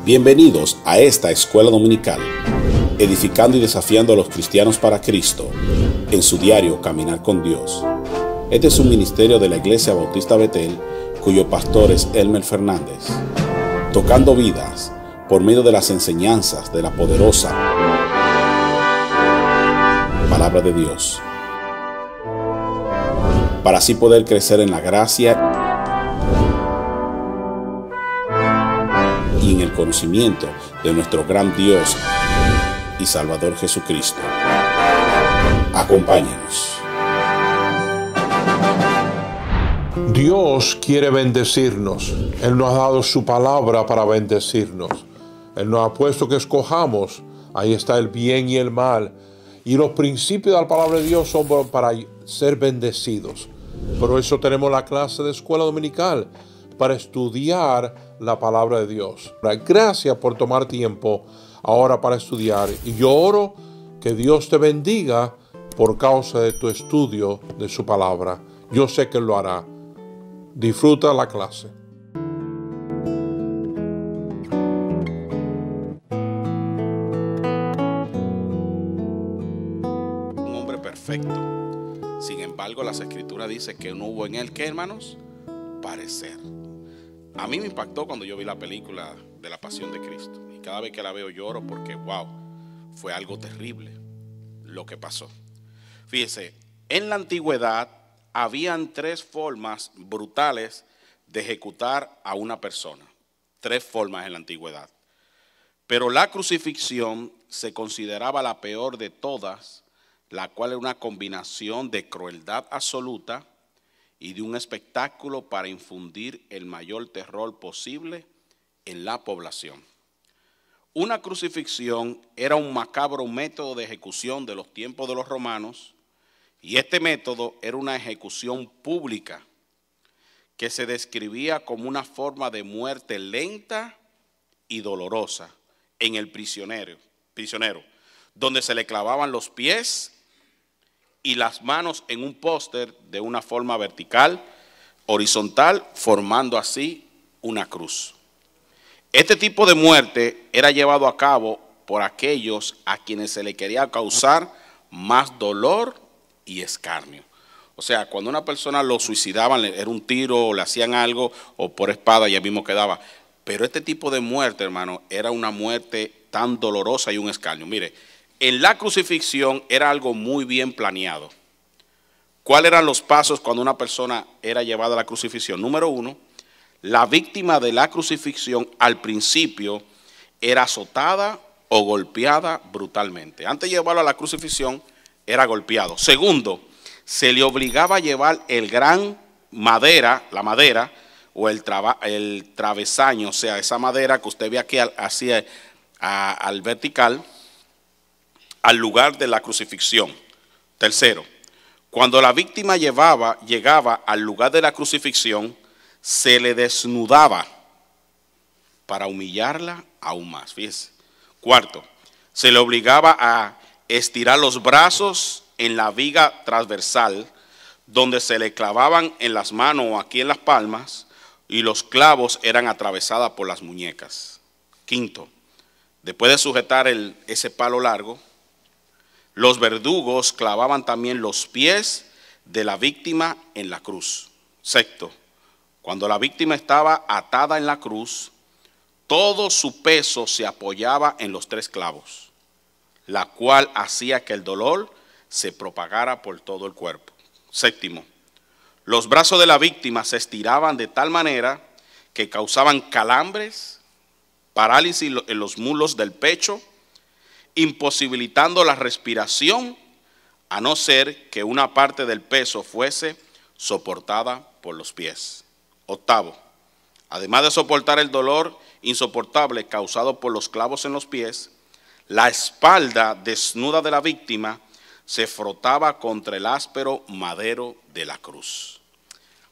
Bienvenidos a esta escuela dominical, edificando y desafiando a los cristianos para Cristo, en su diario Caminar con Dios. Este es un ministerio de la Iglesia Bautista Betel, cuyo pastor es Elmer Fernández, tocando vidas por medio de las enseñanzas de la poderosa Palabra de Dios, para así poder crecer en la gracia y en el conocimiento de nuestro gran Dios y Salvador Jesucristo. Acompáñenos. Dios quiere bendecirnos. Él nos ha dado su palabra para bendecirnos. Él nos ha puesto que escojamos. Ahí está el bien y el mal. Y los principios de la palabra de Dios son para ser bendecidos. Por eso tenemos la clase de escuela dominical, para estudiar la palabra de Dios. Gracias por tomar tiempo ahora para estudiar. Y yo oro que Dios te bendiga por causa de tu estudio de su palabra. Yo sé que lo hará. Disfruta la clase. Un hombre perfecto. Sin embargo, las Escrituras dicen que no hubo en él, ¿qué, hermanos? Parecer. A mí me impactó cuando yo vi la película de la Pasión de Cristo. Y cada vez que la veo lloro porque, wow, fue algo terrible lo que pasó. Fíjese, en la antigüedad habían tres formas brutales de ejecutar a una persona. Tres formas en la antigüedad. Pero la crucifixión se consideraba la peor de todas, la cual era una combinación de crueldad absoluta y de un espectáculo para infundir el mayor terror posible en la población. Una crucifixión era un macabro método de ejecución de los tiempos de los romanos, y este método era una ejecución pública que se describía como una forma de muerte lenta y dolorosa en el prisionero, donde se le clavaban los pies y las manos en un póster de una forma vertical, horizontal, formando así una cruz. Este tipo de muerte era llevado a cabo por aquellos a quienes se le quería causar más dolor y escarnio. O sea, cuando una persona lo suicidaban, era un tiro, o le hacían algo, o por espada, ya mismo quedaba. Pero este tipo de muerte, hermano, era una muerte tan dolorosa y un escarnio. Mire, en la crucifixión era algo muy bien planeado. ¿Cuáles eran los pasos cuando una persona era llevada a la crucifixión? Número uno, la víctima de la crucifixión al principio era azotada o golpeada brutalmente. Antes de llevarlo a la crucifixión era golpeado. Segundo, se le obligaba a llevar el gran madera, la madera o el travesaño, o sea, esa madera que usted ve aquí hacia al vertical, al lugar de la crucifixión. Tercero, cuando la víctima llegaba al lugar de la crucifixión, se le desnudaba para humillarla aún más. Fíjese. Cuarto, se le obligaba a estirar los brazos en la viga transversal, donde se le clavaban en las manos o aquí en las palmas, y los clavos eran atravesados por las muñecas. Quinto, después de sujetar ese palo largo, los verdugos clavaban también los pies de la víctima en la cruz. Sexto, cuando la víctima estaba atada en la cruz, todo su peso se apoyaba en los tres clavos, la cual hacía que el dolor se propagara por todo el cuerpo. Séptimo, los brazos de la víctima se estiraban de tal manera que causaban calambres, parálisis en los muslos del pecho, imposibilitando la respiración, a no ser que una parte del peso fuese soportada por los pies. Octavo, además de soportar el dolor insoportable causado por los clavos en los pies, la espalda desnuda de la víctima se frotaba contra el áspero madero de la cruz.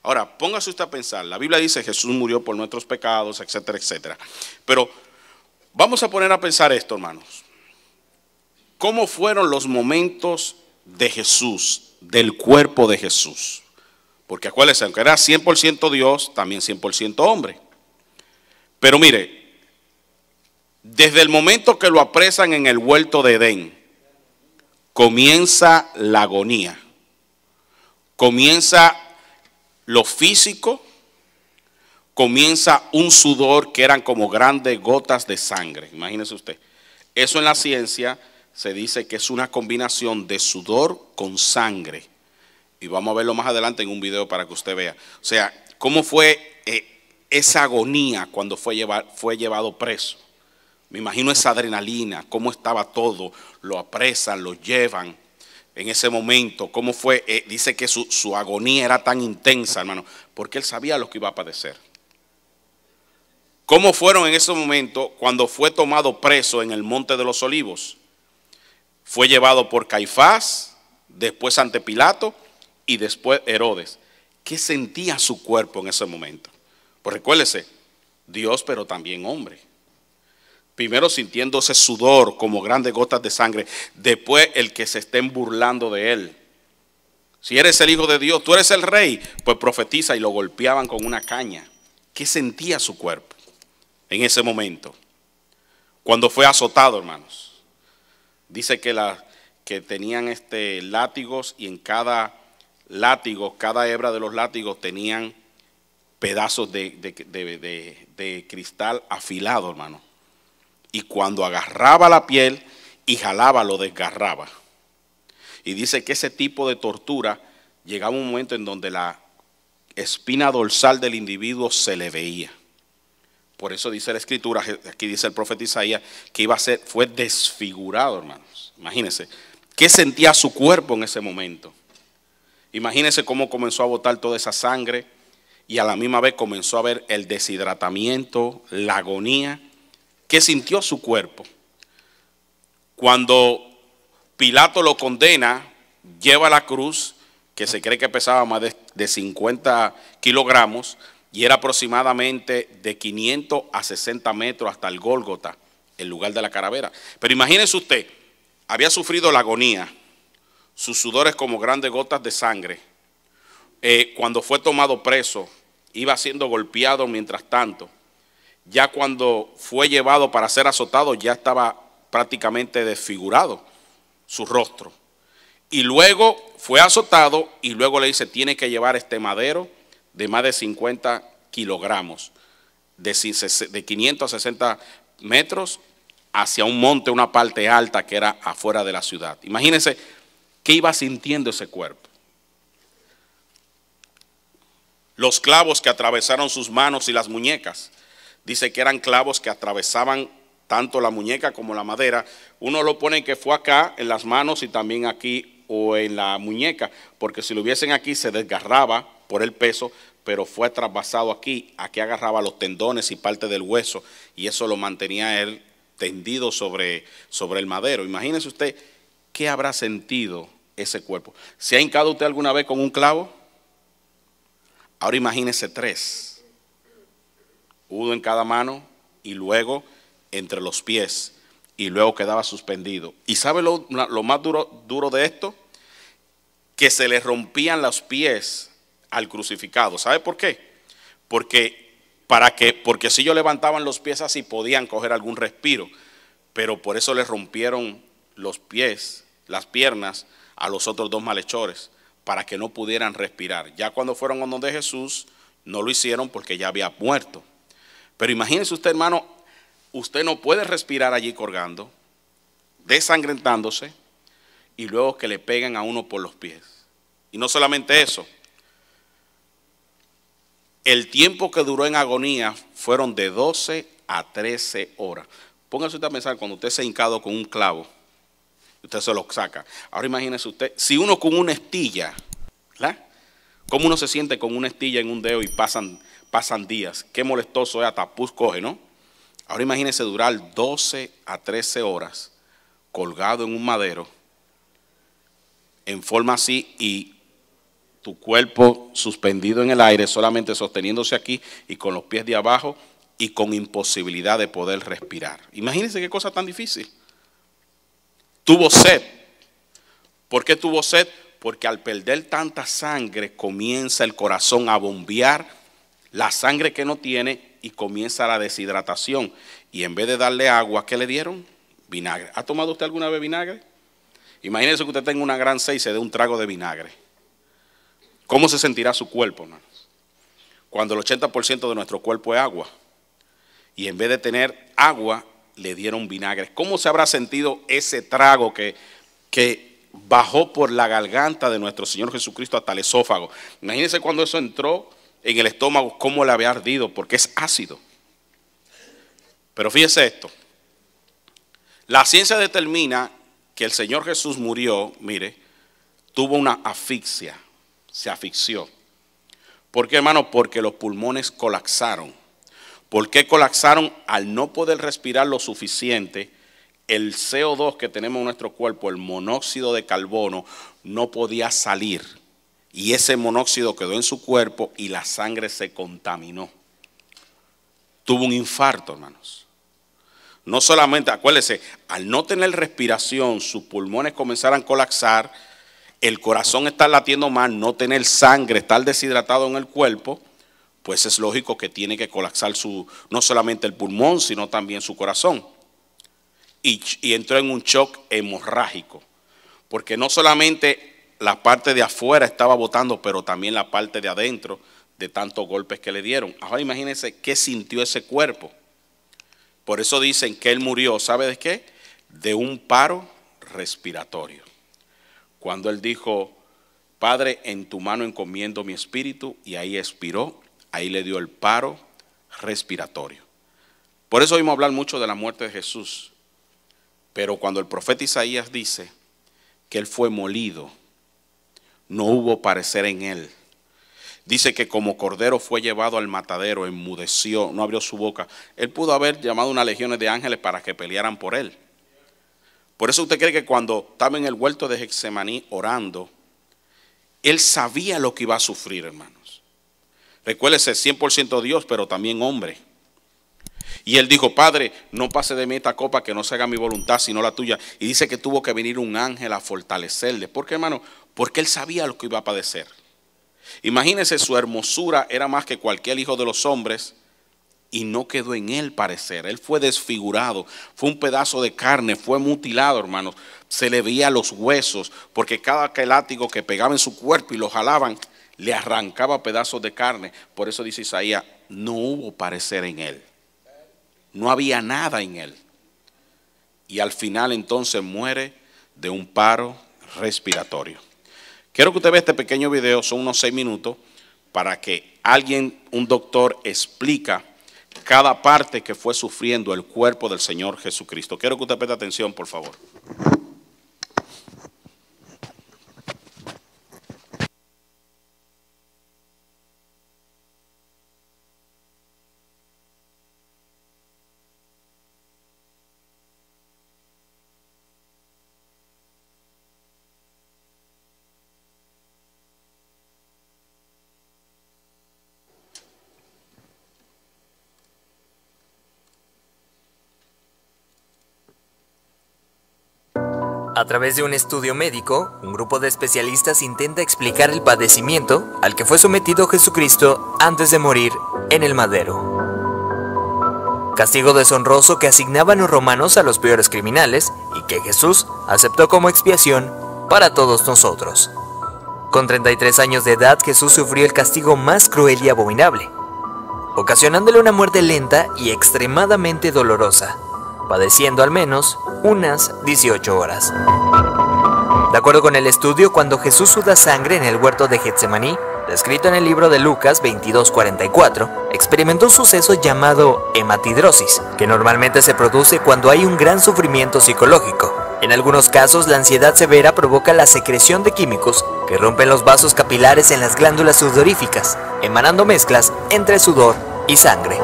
Ahora, póngase usted a pensar, la Biblia dice que Jesús murió por nuestros pecados, etcétera, etcétera. Pero vamos a poner a pensar esto, hermanos. ¿Cómo fueron los momentos de Jesús, del cuerpo de Jesús? Porque acuérdense, aunque era 100% Dios, también 100% hombre. Pero mire, Desde el momento que lo apresan en el huerto de Edén, comienza la agonía. Comienza lo físico, comienza un sudor que eran como grandes gotas de sangre. Imagínese usted. Eso en la ciencia se dice que es una combinación de sudor con sangre. Y vamos a verlo más adelante en un video para que usted vea. O sea, cómo fue esa agonía cuando fue llevado preso. Me imagino esa adrenalina, cómo estaba todo, lo apresan, lo llevan en ese momento, cómo fue, dice que su agonía era tan intensa, hermano, porque él sabía lo que iba a padecer. ¿Cómo fueron en ese momento cuando fue tomado preso en el Monte de los Olivos? Fue llevado por Caifás, después ante Pilato y después Herodes. ¿Qué sentía su cuerpo en ese momento? Pues recuérdese, Dios pero también hombre. Primero sintiendo ese sudor como grandes gotas de sangre. Después el que se estén burlando de él. Si eres el Hijo de Dios, tú eres el Rey, pues profetiza, y lo golpeaban con una caña. ¿Qué sentía su cuerpo en ese momento? Cuando fue azotado, hermanos. Dice que tenían látigos, y en cada látigo, cada hebra de los látigos tenían pedazos de cristal afilado, hermano. Y cuando agarraba la piel y jalaba, lo desgarraba. Y dice que ese tipo de tortura llegaba un momento en donde la espina dorsal del individuo se le veía. Por eso dice la escritura, aquí dice el profeta Isaías, que fue desfigurado, hermanos. Imagínense, ¿qué sentía su cuerpo en ese momento? Imagínense cómo comenzó a botar toda esa sangre, y a la misma vez comenzó a ver el deshidratamiento, la agonía. ¿Qué sintió su cuerpo? Cuando Pilato lo condena, lleva la cruz, que se cree que pesaba más de 50 kilogramos, y era aproximadamente de 500 a 60 metros hasta el Gólgota, el lugar de la calavera. Pero imagínese usted, había sufrido la agonía, sus sudores como grandes gotas de sangre. Cuando fue tomado preso, iba siendo golpeado mientras tanto. Ya cuando fue llevado para ser azotado, ya estaba prácticamente desfigurado su rostro. Y luego fue azotado, y luego le dice, tiene que llevar este madero de más de 50 kilogramos, de 500 a 60 metros, hacia un monte, una parte alta que era afuera de la ciudad. Imagínense qué iba sintiendo ese cuerpo. Los clavos que atravesaron sus manos y las muñecas. Dice que eran clavos que atravesaban tanto la muñeca como la madera. Uno lo pone que fue acá en las manos y también aquí o en la muñeca, porque si lo hubiesen aquí se desgarraba por el peso, pero fue traspasado aquí. Aquí agarraba los tendones y parte del hueso, y eso lo mantenía él tendido sobre el madero. Imagínese usted qué habrá sentido ese cuerpo. ¿Se ha hincado usted alguna vez con un clavo? Ahora imagínese 3. Uno en cada mano y luego entre los pies, y luego quedaba suspendido. ¿Y sabe lo más duro de esto? Que se le rompían los pies al crucificado. ¿Sabe por qué? Porque si ellos levantaban los pies así podían coger algún respiro, pero por eso le rompieron los pies, las piernas a los otros 2 malhechores, para que no pudieran respirar. Ya cuando fueron a donde Jesús no lo hicieron porque ya había muerto. Pero imagínese usted, hermano, usted no puede respirar allí colgando, desangrentándose, y luego que le pegan a uno por los pies. Y no solamente eso, el tiempo que duró en agonía fueron de 12 a 13 horas. Póngase usted a pensar, cuando usted se ha hincado con un clavo, usted se lo saca. Ahora imagínese usted, si uno con una estilla, ¿verdad? ¿Cómo uno se siente con una estilla en un dedo y pasan días? Qué molestoso es, hasta pus coge, ¿no? Ahora imagínese durar 12 a 13 horas colgado en un madero, en forma así, y tu cuerpo suspendido en el aire, solamente sosteniéndose aquí y con los pies de abajo y con imposibilidad de poder respirar. Imagínense qué cosa tan difícil. Tuvo sed. ¿Por qué tuvo sed? Porque al perder tanta sangre comienza el corazón a bombear la sangre que no tiene y comienza la deshidratación. Y en vez de darle agua, ¿qué le dieron? Vinagre. ¿Ha tomado usted alguna vez vinagre? Imagínese que usted tenga una gran sed y se dé un trago de vinagre. ¿Cómo se sentirá su cuerpo, hermanos? Cuando el 80% de nuestro cuerpo es agua. Y en vez de tener agua, le dieron vinagre. ¿Cómo se habrá sentido ese trago que bajó por la garganta de nuestro Señor Jesucristo hasta el esófago? Imagínense cuando eso entró en el estómago, cómo le había ardido, porque es ácido. Pero fíjese esto. La ciencia determina que el Señor Jesús murió, mire, tuvo una asfixia, se asfixió. ¿Por qué, hermano? Porque los pulmones colapsaron. ¿Por qué colapsaron? Al no poder respirar lo suficiente, el CO2 que tenemos en nuestro cuerpo, el monóxido de carbono, no podía salir. Y ese monóxido quedó en su cuerpo y la sangre se contaminó. Tuvo un infarto, hermanos. No solamente, acuérdese, al no tener respiración, sus pulmones comenzaron a colapsar, el corazón está latiendo más, no tener sangre, estar deshidratado en el cuerpo, pues es lógico que tiene que colapsar no solamente el pulmón, sino también su corazón. Y entró en un shock hemorrágico, porque no solamente la parte de afuera estaba botando, pero también la parte de adentro, de tantos golpes que le dieron. Ahora imagínense qué sintió ese cuerpo. Por eso dicen que él murió, ¿sabe de qué? De un paro respiratorio. Cuando él dijo, Padre, en tu mano encomiendo mi espíritu, y ahí expiró, ahí le dio el paro respiratorio. Por eso oímos hablar mucho de la muerte de Jesús. Pero cuando el profeta Isaías dice que él fue molido, no hubo parecer en él. Dice que como cordero fue llevado al matadero, enmudeció, no abrió su boca. Él pudo haber llamado unas legiones de ángeles para que pelearan por él. Por eso usted cree que cuando estaba en el huerto de Getsemaní orando, él sabía lo que iba a sufrir, hermanos. Recuérdese, 100% Dios, pero también hombre. Y él dijo, Padre, no pase de mí esta copa, que no se haga mi voluntad, sino la tuya. Y dice que tuvo que venir un ángel a fortalecerle. ¿Por qué, hermano? Porque él sabía lo que iba a padecer. Imagínense, su hermosura era más que cualquier hijo de los hombres y no quedó en él parecer. Él fue desfigurado, fue un pedazo de carne, fue mutilado, hermanos. Se le veía los huesos, porque cada látigo que pegaba en su cuerpo y lo jalaban, le arrancaba pedazos de carne. Por eso dice Isaías, no hubo parecer en él. No había nada en él. Y al final entonces muere de un paro respiratorio. Quiero que usted vea este pequeño video, son unos 6 minutos, para que alguien, un doctor, explica cada parte que fue sufriendo el cuerpo del Señor Jesucristo. Quiero que usted preste atención, por favor. A través de un estudio médico, un grupo de especialistas intenta explicar el padecimiento al que fue sometido Jesucristo antes de morir en el madero. Castigo deshonroso que asignaban los romanos a los peores criminales y que Jesús aceptó como expiación para todos nosotros. Con 33 años de edad, Jesús sufrió el castigo más cruel y abominable, ocasionándole una muerte lenta y extremadamente dolorosa, padeciendo al menos unas 18 horas. De acuerdo con el estudio, cuando Jesús suda sangre en el huerto de Getsemaní, descrito en el libro de Lucas 22:44, experimentó un suceso llamado hematidrosis, que normalmente se produce cuando hay un gran sufrimiento psicológico. En algunos casos, la ansiedad severa provoca la secreción de químicos que rompen los vasos capilares en las glándulas sudoríficas, emanando mezclas entre sudor y sangre.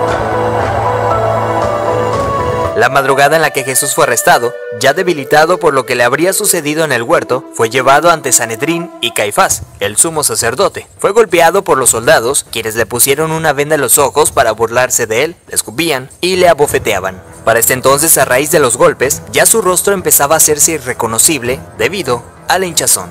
La madrugada en la que Jesús fue arrestado, ya debilitado por lo que le habría sucedido en el huerto, fue llevado ante Sanedrín y Caifás, el sumo sacerdote. Fue golpeado por los soldados, quienes le pusieron una venda en los ojos para burlarse de él, le escupían y le abofeteaban. Para este entonces, a raíz de los golpes, ya su rostro empezaba a hacerse irreconocible debido a la hinchazón.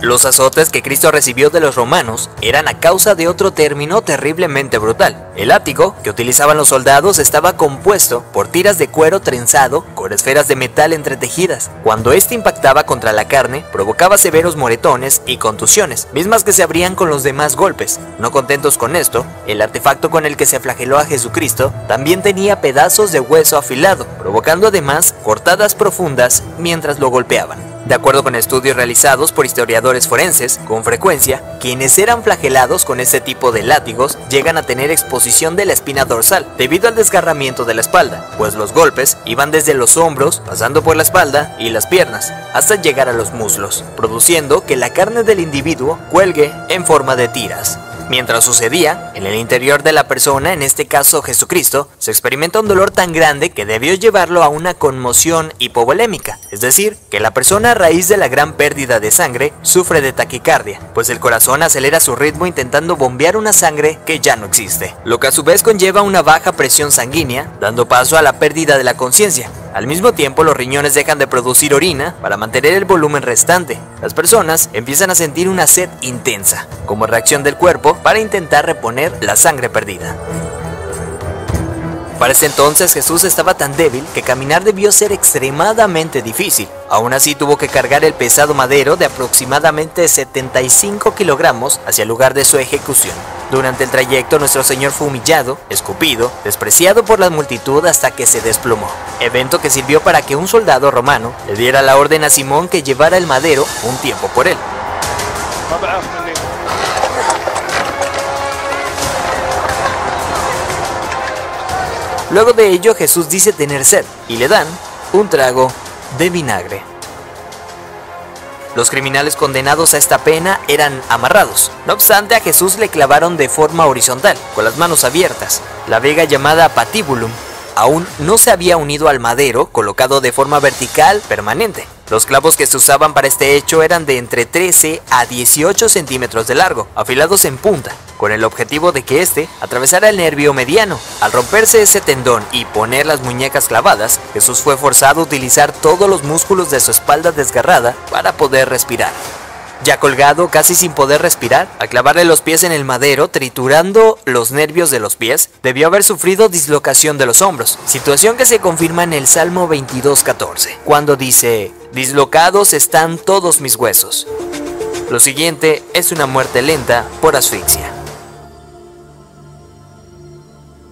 Los azotes que Cristo recibió de los romanos eran a causa de otro término terriblemente brutal. El látigo que utilizaban los soldados estaba compuesto por tiras de cuero trenzado con esferas de metal entretejidas. Cuando este impactaba contra la carne, provocaba severos moretones y contusiones, mismas que se abrían con los demás golpes. No contentos con esto, el artefacto con el que se flageló a Jesucristo también tenía pedazos de hueso afilado, provocando además cortadas profundas mientras lo golpeaban. De acuerdo con estudios realizados por historiadores forenses, con frecuencia, quienes eran flagelados con este tipo de látigos llegan a tener exposición de la espina dorsal debido al desgarramiento de la espalda, pues los golpes iban desde los hombros, pasando por la espalda y las piernas, hasta llegar a los muslos, produciendo que la carne del individuo cuelgue en forma de tiras. Mientras sucedía, en el interior de la persona, en este caso Jesucristo, se experimenta un dolor tan grande que debió llevarlo a una conmoción hipovolémica, es decir, que la persona a raíz de la gran pérdida de sangre sufre de taquicardia, pues el corazón acelera su ritmo intentando bombear una sangre que ya no existe, lo que a su vez conlleva una baja presión sanguínea, dando paso a la pérdida de la conciencia. Al mismo tiempo, los riñones dejan de producir orina para mantener el volumen restante. Las personas empiezan a sentir una sed intensa, como reacción del cuerpo para intentar reponer la sangre perdida. Para ese entonces Jesús estaba tan débil que caminar debió ser extremadamente difícil. Aún así tuvo que cargar el pesado madero de aproximadamente 75 kilogramos hacia el lugar de su ejecución. Durante el trayecto nuestro Señor fue humillado, escupido, despreciado por la multitud hasta que se desplomó. Evento que sirvió para que un soldado romano le diera la orden a Simón que llevara el madero un tiempo por él. Luego de ello Jesús dice tener sed y le dan un trago de vinagre. Los criminales condenados a esta pena eran amarrados. No obstante, a Jesús le clavaron de forma horizontal, con las manos abiertas. La viga llamada patibulum aún no se había unido al madero, colocado de forma vertical permanente. Los clavos que se usaban para este hecho eran de entre 13 a 18 centímetros de largo, afilados en punta, con el objetivo de que éste atravesara el nervio mediano. Al romperse ese tendón y poner las muñecas clavadas, Jesús fue forzado a utilizar todos los músculos de su espalda desgarrada para poder respirar. Ya colgado, casi sin poder respirar, al clavarle los pies en el madero, triturando los nervios de los pies, debió haber sufrido dislocación de los hombros, situación que se confirma en el Salmo 22:14, cuando dice: «Dislocados están todos mis huesos». Lo siguiente es una muerte lenta por asfixia.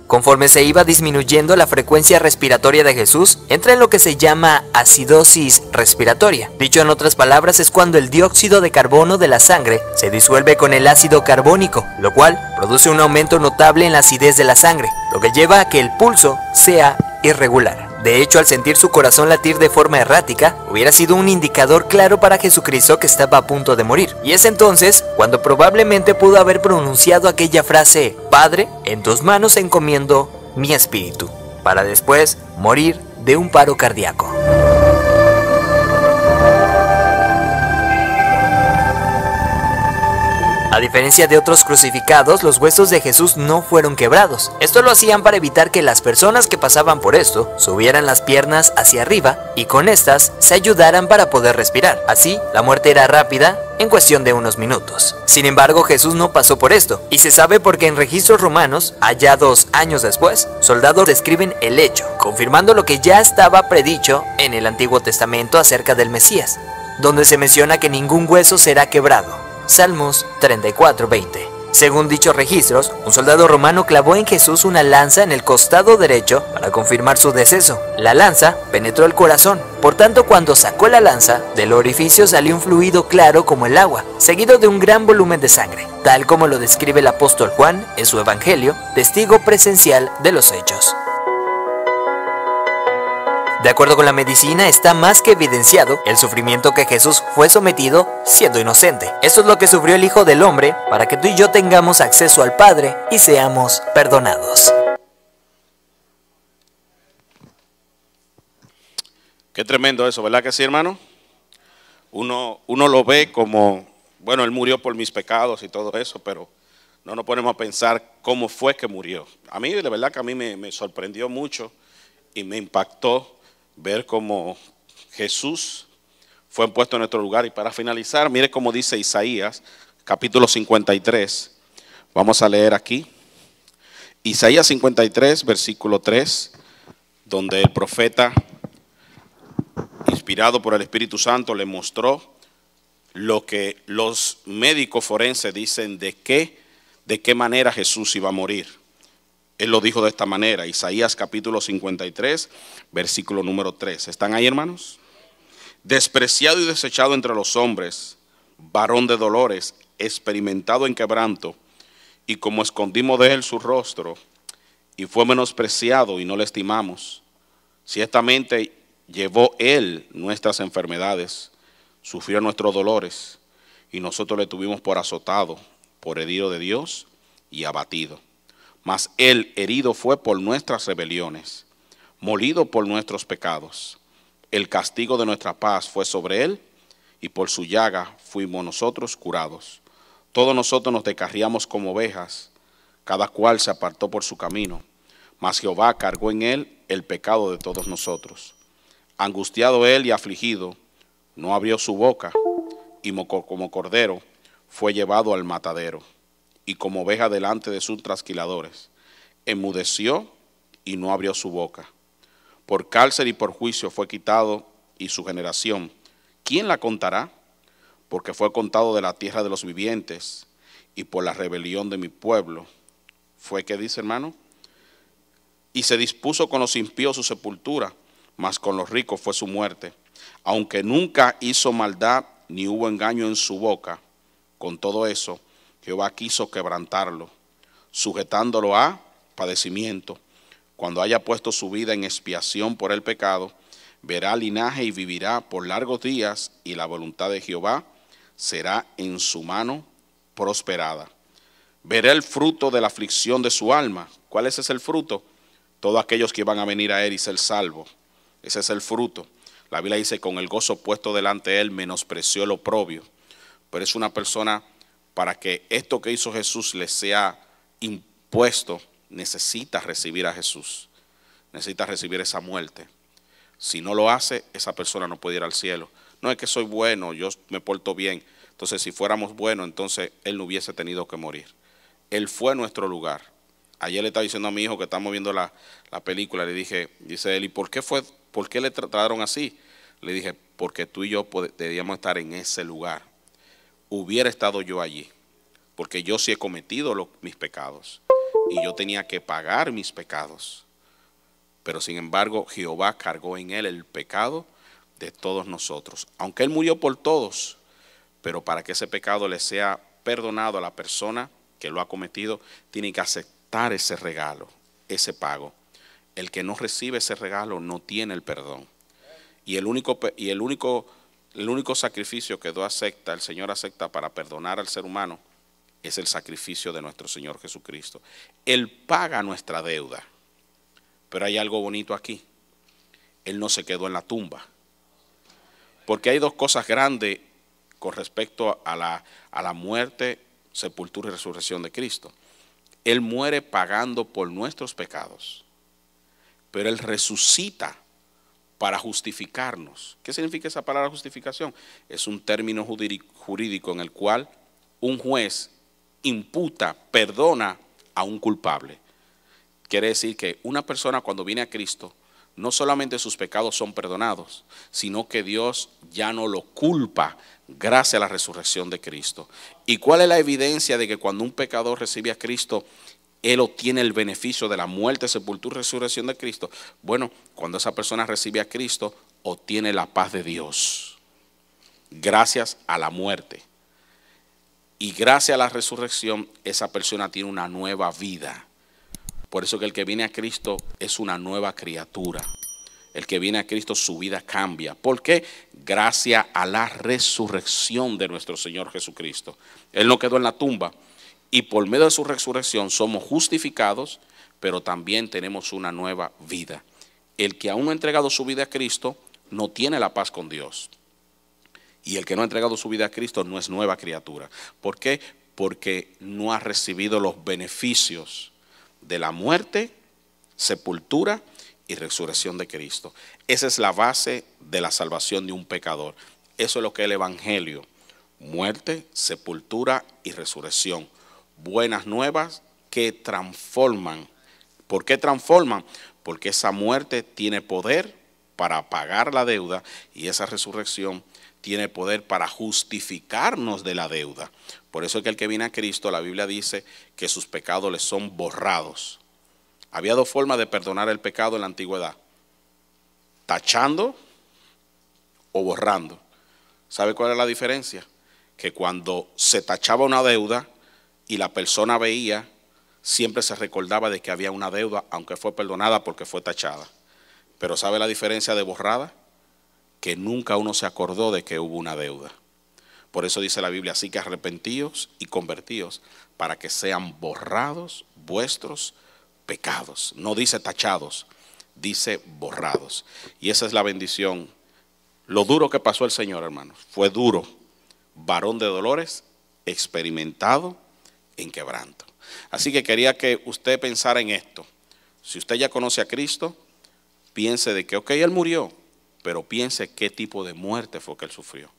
Conforme se iba disminuyendo la frecuencia respiratoria de Jesús, entra en lo que se llama acidosis respiratoria. Dicho en otras palabras, es cuando el dióxido de carbono de la sangre se disuelve con el ácido carbónico, lo cual produce un aumento notable en la acidez de la sangre, lo que lleva a que el pulso sea irregular. De hecho, al sentir su corazón latir de forma errática, hubiera sido un indicador claro para Jesucristo que estaba a punto de morir. Y es entonces cuando probablemente pudo haber pronunciado aquella frase: «Padre, en tus manos encomiendo mi espíritu», para después morir de un paro cardíaco. A diferencia de otros crucificados, los huesos de Jesús no fueron quebrados. Esto lo hacían para evitar que las personas que pasaban por esto subieran las piernas hacia arriba y con estas se ayudaran para poder respirar. Así, la muerte era rápida en cuestión de unos minutos. Sin embargo, Jesús no pasó por esto, y se sabe porque en registros romanos, hallados años después, soldados describen el hecho, confirmando lo que ya estaba predicho en el Antiguo Testamento acerca del Mesías, donde se menciona que ningún hueso será quebrado. Salmos 34:20. Según dichos registros, un soldado romano clavó en Jesús una lanza en el costado derecho para confirmar su deceso. La lanza penetró el corazón, por tanto cuando sacó la lanza, del orificio salió un fluido claro como el agua, seguido de un gran volumen de sangre, tal como lo describe el apóstol Juan en su Evangelio, testigo presencial de los hechos. De acuerdo con la medicina, está más que evidenciado el sufrimiento que Jesús fue sometido siendo inocente. Esto es lo que sufrió el Hijo del Hombre para que tú y yo tengamos acceso al Padre y seamos perdonados. Qué tremendo eso, ¿verdad que sí, hermano? Uno lo ve como, bueno, Él murió por mis pecados y todo eso, pero no nos ponemos a pensar cómo fue que murió. A mí, de verdad que a mí me sorprendió mucho y me impactó ver cómo Jesús fue puesto en nuestro lugar. Y para finalizar, mire cómo dice Isaías, capítulo 53. Vamos a leer aquí. Isaías 53, versículo 3, donde el profeta, inspirado por el Espíritu Santo, le mostró lo que los médicos forenses dicen de qué manera Jesús iba a morir. Él lo dijo de esta manera, Isaías capítulo 53, versículo número 3. ¿Están ahí, hermanos? Despreciado y desechado entre los hombres, varón de dolores, experimentado en quebranto, y como escondimos de él su rostro, y fue menospreciado y no le estimamos. Ciertamente llevó él nuestras enfermedades, sufrió nuestros dolores, y nosotros le tuvimos por azotado, por herido de Dios y abatido. Mas él herido fue por nuestras rebeliones, molido por nuestros pecados. El castigo de nuestra paz fue sobre él, y por su llaga fuimos nosotros curados. Todos nosotros nos descarriamos como ovejas, cada cual se apartó por su camino, mas Jehová cargó en él el pecado de todos nosotros. Angustiado él y afligido, no abrió su boca, y como cordero fue llevado al matadero, y como oveja delante de sus trasquiladores, enmudeció y no abrió su boca. Por cárcel y por juicio fue quitado, y su generación, ¿quién la contará? Porque fue contado de la tierra de los vivientes, y por la rebelión de mi pueblo. Fue que dice, hermano, y se dispuso con los impíos su sepultura, mas con los ricos fue su muerte. Aunque nunca hizo maldad, ni hubo engaño en su boca, con todo eso, Jehová quiso quebrantarlo, sujetándolo a padecimiento. Cuando haya puesto su vida en expiación por el pecado, verá linaje y vivirá por largos días, y la voluntad de Jehová será en su mano prosperada. Verá el fruto de la aflicción de su alma. ¿Cuál es ese el fruto? Todos aquellos que van a venir a él y ser salvos. Ese es el fruto. La Biblia dice, con el gozo puesto delante de él, menospreció el oprobio. Pero es una persona, para que esto que hizo Jesús le sea impuesto, necesita recibir a Jesús. Necesita recibir esa muerte. Si no lo hace, esa persona no puede ir al cielo. No es que soy bueno, yo me porto bien. Entonces, si fuéramos buenos, entonces él no hubiese tenido que morir. Él fue nuestro lugar. Ayer le estaba diciendo a mi hijo que estamos viendo la película, le dije, dice él, ¿y por qué le trataron así? Le dije, porque tú y yo debíamos estar en ese lugar. Hubiera estado yo allí, porque yo sí he cometido mis pecados, y yo tenía que pagar mis pecados. Pero sin embargo, Jehová cargó en él el pecado de todos nosotros. Aunque él murió por todos, pero para que ese pecado le sea perdonado a la persona que lo ha cometido, tiene que aceptar ese regalo, ese pago. El que no recibe ese regalo no tiene el perdón. Y el único sacrificio que el Señor acepta para perdonar al ser humano es el sacrificio de nuestro Señor Jesucristo. Él paga nuestra deuda. Pero hay algo bonito aquí. Él no se quedó en la tumba. Porque hay dos cosas grandes con respecto a la muerte, sepultura y resurrección de Cristo. Él muere pagando por nuestros pecados, pero Él resucita para justificarnos. ¿Qué significa esa palabra justificación? Es un término jurídico en el cual un juez imputa, perdona a un culpable. Quiere decir que una persona cuando viene a Cristo, no solamente sus pecados son perdonados, sino que Dios ya no lo culpa gracias a la resurrección de Cristo. ¿Y cuál es la evidencia de que cuando un pecador recibe a Cristo, él obtiene el beneficio de la muerte, sepultura y resurrección de Cristo? Bueno, cuando esa persona recibe a Cristo, obtiene la paz de Dios, gracias a la muerte. Y gracias a la resurrección, esa persona tiene una nueva vida. Por eso que el que viene a Cristo es una nueva criatura. El que viene a Cristo, su vida cambia. ¿Por qué? Gracias a la resurrección de nuestro Señor Jesucristo. Él no quedó en la tumba. Y por medio de su resurrección somos justificados, pero también tenemos una nueva vida. El que aún no ha entregado su vida a Cristo no tiene la paz con Dios. Y el que no ha entregado su vida a Cristo no es nueva criatura. ¿Por qué? Porque no ha recibido los beneficios de la muerte, sepultura y resurrección de Cristo. Esa es la base de la salvación de un pecador. Eso es lo que es el Evangelio. Muerte, sepultura y resurrección. Buenas nuevas que transforman. ¿Por qué transforman? Porque esa muerte tiene poder para pagar la deuda y esa resurrección tiene poder para justificarnos de la deuda. Por eso es que el que viene a Cristo, la Biblia dice que sus pecados le son borrados. Había dos formas de perdonar el pecado en la antigüedad: tachando o borrando. ¿Sabe cuál es la diferencia? Que cuando se tachaba una deuda y la persona veía, siempre se recordaba de que había una deuda, aunque fue perdonada porque fue tachada. Pero ¿sabe la diferencia de borrada? Que nunca uno se acordó de que hubo una deuda. Por eso dice la Biblia, así que arrepentíos y convertíos para que sean borrados vuestros pecados. No dice tachados, dice borrados. Y esa es la bendición. Lo duro que pasó el Señor, hermanos, fue duro. Varón de dolores, experimentado en quebranto. Así que quería que usted pensara en esto. Si usted ya conoce a Cristo, piense de que, ok, Él murió, pero piense qué tipo de muerte fue que Él sufrió.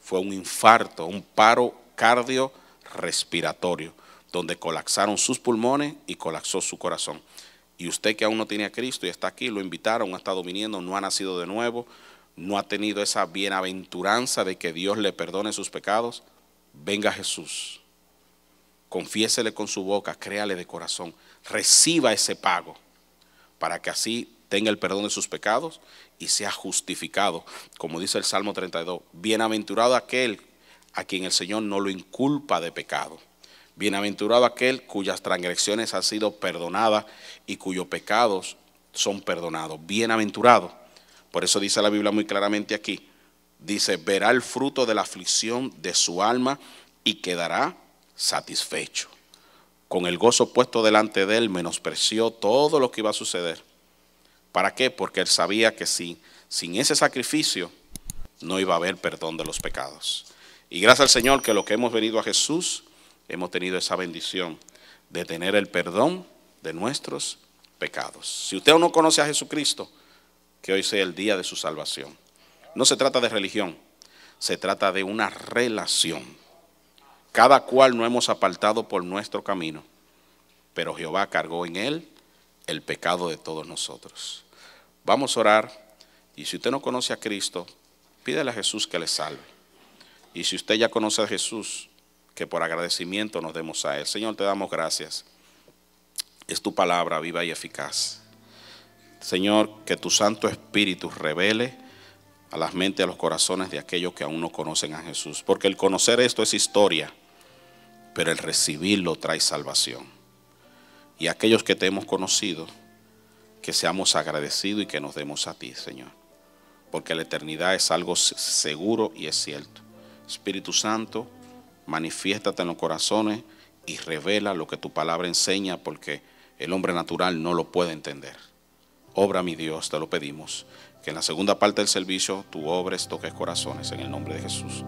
Fue un infarto, un paro cardiorrespiratorio, donde colapsaron sus pulmones y colapsó su corazón. Y usted que aún no tiene a Cristo y está aquí, lo invitaron, ha estado viniendo, no ha nacido de nuevo, no ha tenido esa bienaventuranza de que Dios le perdone sus pecados, venga a Jesús, confiésele con su boca, créale de corazón, reciba ese pago para que así tenga el perdón de sus pecados y sea justificado, como dice el Salmo 32, bienaventurado aquel a quien el Señor no lo inculpa de pecado, bienaventurado aquel cuyas transgresiones han sido perdonadas y cuyos pecados son perdonados, bienaventurado. Por eso dice la Biblia muy claramente aquí, dice, verá el fruto de la aflicción de su alma y quedará satisfecho. Con el gozo puesto delante de él, menospreció todo lo que iba a suceder. ¿Para qué? Porque él sabía que sin ese sacrificio no iba a haber perdón de los pecados. Y gracias al Señor que lo que hemos venido a Jesús, hemos tenido esa bendición de tener el perdón de nuestros pecados. Si usted aún no conoce a Jesucristo, que hoy sea el día de su salvación. No se trata de religión, se trata de una relación. Cada cual nos hemos apartado por nuestro camino, pero Jehová cargó en él el pecado de todos nosotros. Vamos a orar, y si usted no conoce a Cristo, pídele a Jesús que le salve. Y si usted ya conoce a Jesús, que por agradecimiento nos demos a él. Señor, te damos gracias. Es tu palabra viva y eficaz. Señor, que tu Santo Espíritu revele a las mentes, a los corazones de aquellos que aún no conocen a Jesús. Porque el conocer esto es historia, pero el recibirlo trae salvación. Y aquellos que te hemos conocido, que seamos agradecidos y que nos demos a ti, Señor. Porque la eternidad es algo seguro y es cierto. Espíritu Santo, manifiéstate en los corazones y revela lo que tu palabra enseña, porque el hombre natural no lo puede entender. Obra, mi Dios, te lo pedimos, que en la segunda parte del servicio tú obres, toques corazones en el nombre de Jesús.